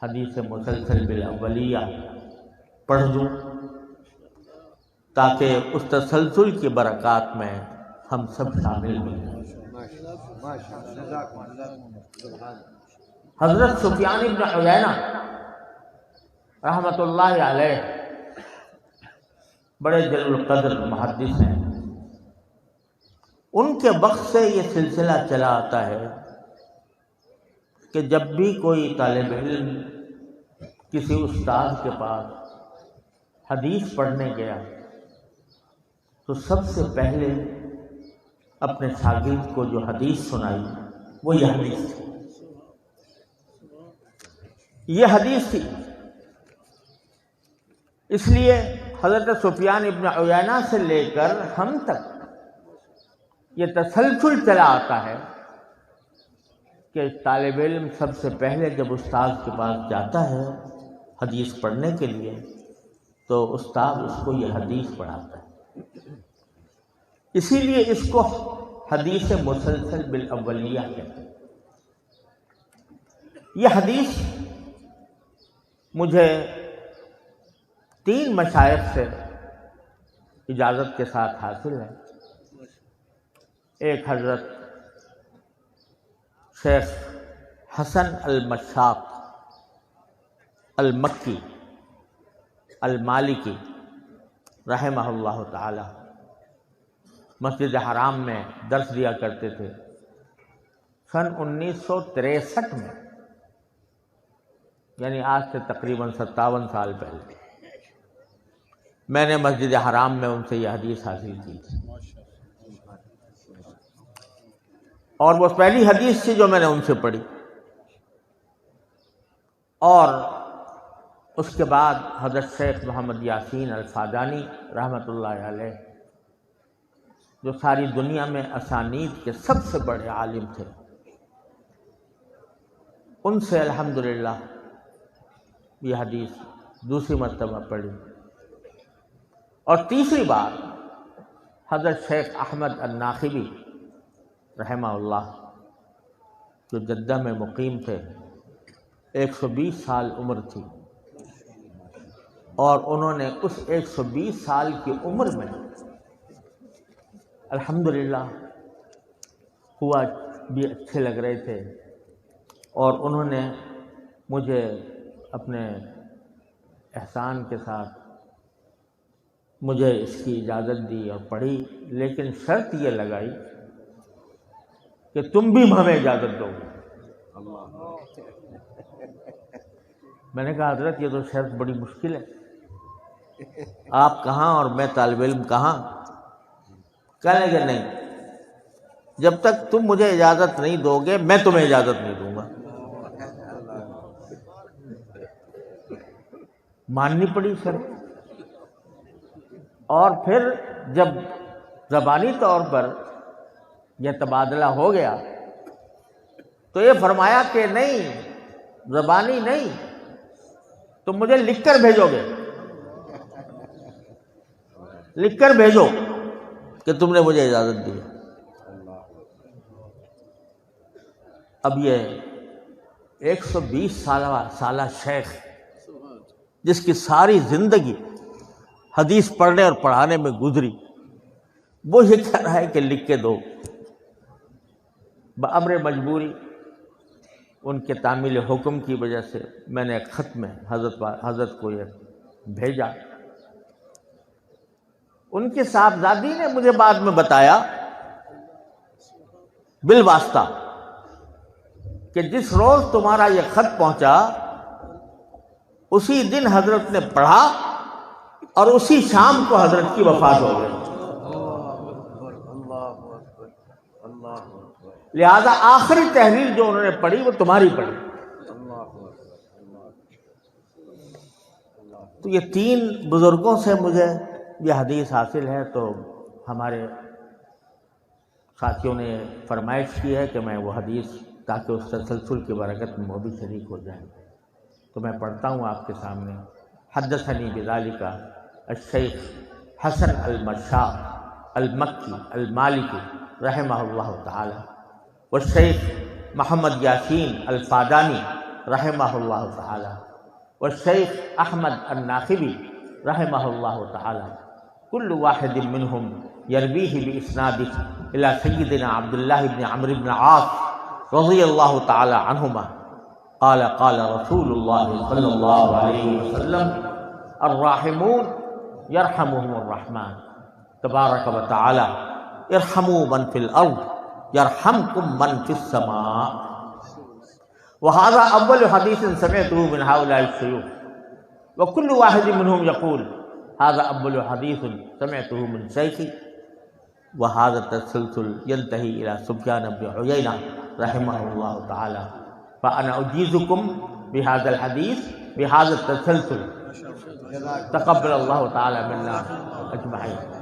حدیث مسلسل بالاولیہ پڑھ دوں تاکہ اس تسلسل کی برکات میں ہم سب شامل ہو جائیں۔ حضرت سفیان بن عیینہ رحمۃ اللہ علیہ بڑے جلیل القدر محدث ہیں۔ ان کے وقت سے یہ سلسلہ چلا آتا ہے کہ جب بھی کوئی طالب علم کسی استاد کے پاس حدیث پڑھنے گیا تو سب سے پہلے اپنے شاگرد کو جو حدیث سنائی وہ یہ حدیث تھی۔ یہ حدیث تھی، اس لیے حضرت سفیان ابن عیینہ سے لے کر ہم تک یہ تسلسل چلا آتا ہے کہ طالب علم سب سے پہلے جب استاد کے پاس جاتا ہے حدیث پڑھنے کے لیے تو استاد اس کو یہ حدیث پڑھاتا ہے۔ اسی لیے اس کو حدیث مسلسل بالاولیہ کہتے ہیں۔ یہ حدیث مجھے 3 مشائخ سے اجازت کے ساتھ حاصل ہے۔ ایک حضرت شیخ حسن المشاط المکی المالکی رحمہ اللہ تعالی مسجد حرام میں درس دیا کرتے تھے۔ سن 1963 میں، یعنی آج سے تقریباً 57 سال پہلے میں نے مسجد حرام میں ان سے یہ حدیث حاصل کی تھی، اور وہ پہلی حدیث تھی جو میں نے ان سے پڑھی۔ اور اس کے بعد حضرت شیخ محمد یاسین الفادانی رحمۃ اللہ علیہ، جو ساری دنیا میں اسانید کے سب سے بڑے عالم تھے، ان سے الحمدللہ یہ حدیث دوسری مرتبہ پڑھی۔ اور تیسری بار حضرت شیخ احمد الناخبی رحمہ اللہ، جو جدہ میں مقیم تھے، 120 سال عمر تھی، اور انہوں نے اس 120 سال کی عمر میں الحمدللہ ہوا بھی اچھے لگ رہے تھے، اور انہوں نے مجھے اپنے احسان کے ساتھ مجھے اس کی اجازت دی اور پڑھی، لیکن شرط یہ لگائی کہ تم بھی ہمیں اجازت دو گے۔ میں نے کہا حضرت یہ تو شرط بڑی مشکل ہے، آپ کہاں اور میں طالب علم کہاں؟ کہنے کہ نہیں، جب تک تم مجھے اجازت نہیں دو گے میں تمہیں اجازت نہیں دوں گا۔ ماننی پڑی شرط۔ اور پھر جب زبانی طور پر یہ تبادلہ ہو گیا تو یہ فرمایا کہ نہیں، زبانی نہیں، تم مجھے لکھ کر بھیجو گے، لکھ کر بھیجو کہ تم نے مجھے اجازت دی۔ اب یہ 120 سالہ شیخ جس کی ساری زندگی حدیث پڑھنے اور پڑھانے میں گزری، وہ یہ کہہ رہا ہے کہ لکھ کے دو۔ بامر مجبوری ان کے تعمیل حکم کی وجہ سے میں نے ایک خط میں حضرت کو یہ بھیجا۔ ان کے صاحبزادی نے مجھے بعد میں بتایا بالواسطہ کہ جس روز تمہارا یہ خط پہنچا اسی دن حضرت نے پڑھا اور اسی شام کو حضرت کی وفات ہو گئی، لہذا آخری تحریر جو انہوں نے پڑھی وہ تمہاری پڑھی۔ تو یہ 3 بزرگوں سے مجھے یہ حدیث حاصل ہے، تو ہمارے ساتھیوں نے فرمائش کی ہے کہ میں وہ حدیث تاکہ اس تسلسل کی برکت میں وہ بھی شریک ہو جائیں، تو میں پڑھتا ہوں آپ کے سامنے۔ حدثنی بذالک الشیخ حسن المشاط المکی المالکی رحمہ اللہ تعالی والشیخ محمد یاسین الفادانی رحمہ اللہ تعالی والشیخ احمد الناخبی رحمہ اللہ تعالی كل واحد منهم يرويه بإسناده إلى سيدنا عبد الله بن عمرو بن العاص رضي الله تعالى عنهما قال قال رسول الله صلى الله عليه وسلم الراحمون يرحمهم الرحمن تبارك وتعالى ارحموا من في الأرض يرحمكم من في السماء. وهذا أول حديث سمعته من هؤلاء الشيوخ وكل واحد منهم يقول هذا أول حديث سمعته من شيخي. وهذا التسلسل ينتهي إلى سفيان بن عيينة رحمه الله تعالى. فأنا أجيزكم بهذا الحديث بهذا التسلسل. تقبل الله تعالى منا أجمعين.